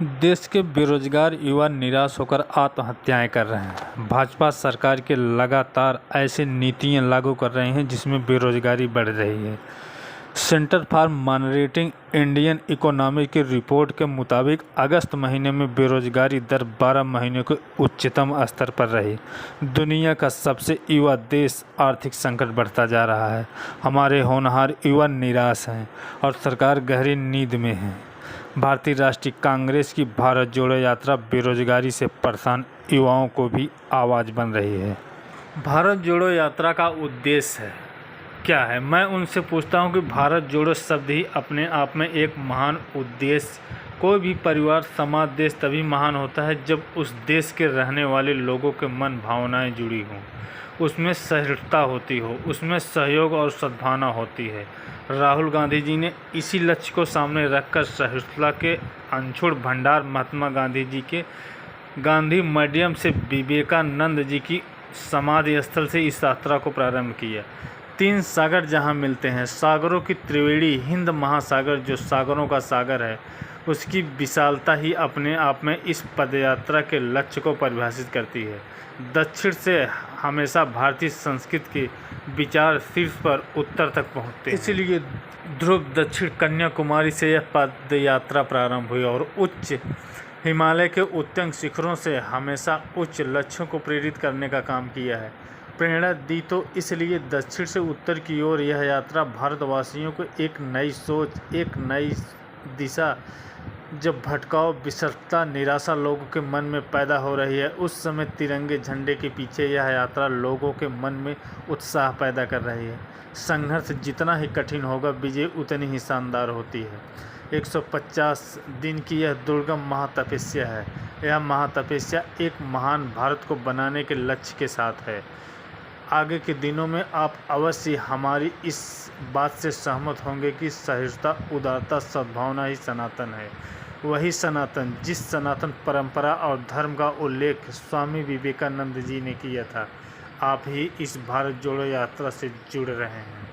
देश के बेरोजगार युवा निराश होकर आत्महत्याएं कर रहे हैं। भाजपा सरकार के लगातार ऐसी नीतियां लागू कर रहे हैं जिसमें बेरोजगारी बढ़ रही है। Centre for monitoring Indian economy की रिपोर्ट के मुताबिक अगस्त महीने में बेरोजगारी दर 12 महीनों के उच्चतम स्तर पर रही। दुनिया का सबसे युवा देश आर्थिक संकट बढ़ता जा रहा है। हमारे होनहार युवा निराश हैं और सरकार गहरी नींद में है। भारतीय राष्ट्रीय कांग्रेस की भारत जोड़ो यात्रा बेरोजगारी से परेशान युवाओं को भी आवाज़ बन रही है। भारत जोड़ो यात्रा का उद्देश्य क्या है? मैं उनसे पूछता हूं कि भारत जोड़ो शब्द ही अपने आप में एक महान उद्देश्य। कोई भी परिवार, समाज, देश तभी महान होता है जब उस देश के रहने वाले लोगों के मन भावनाएं जुड़ी हों, उसमें सहिष्णुता होती हो, उसमें सहयोग और सद्भावना होती है। राहुल गांधी जी ने इसी लक्ष्य को सामने रखकर सहिष्णुता के अनछुड़ भंडार महात्मा गांधी जी के गांधी माध्यम से विवेकानंद जी की समाधि स्थल से इस यात्रा को प्रारंभ किया। 3 सागर जहां मिलते हैं, सागरों की त्रिवेणी हिंद महासागर जो सागरों का सागर है, उसकी विशालता ही अपने आप में इस पदयात्रा के लक्ष्य को परिभाषित करती है। दक्षिण से हमेशा भारतीय संस्कृति के विचार शीर्ष पर उत्तर तक पहुँचते हैं। इसलिए ध्रुव दक्षिण कन्याकुमारी से यह पदयात्रा प्रारंभ हुई और उच्च हिमालय के उत्तुंग शिखरों से हमेशा उच्च लक्ष्यों को प्रेरित करने का काम किया है, प्रेरणा दी। तो इसलिए दक्षिण से उत्तर की ओर यह यात्रा भारतवासियों को एक नई सोच, एक नई दिशा, जब भटकाव, विषमता, निराशा लोगों के मन में पैदा हो रही है, उस समय तिरंगे झंडे के पीछे यह यात्रा लोगों के मन में उत्साह पैदा कर रही है। संघर्ष जितना ही कठिन होगा, विजय उतनी ही शानदार होती है। 150 दिन की यह दुर्गम महातपस्या है। यह महातपस्या एक महान भारत को बनाने के लक्ष्य के साथ है। आगे के दिनों में आप अवश्य हमारी इस बात से सहमत होंगे कि सहिष्णुता, उदारता, सद्भावना ही सनातन है। वही सनातन जिस सनातन परंपरा और धर्म का उल्लेख स्वामी विवेकानंद जी ने किया था। आप ही इस भारत जोड़ो यात्रा से जुड़ रहे हैं।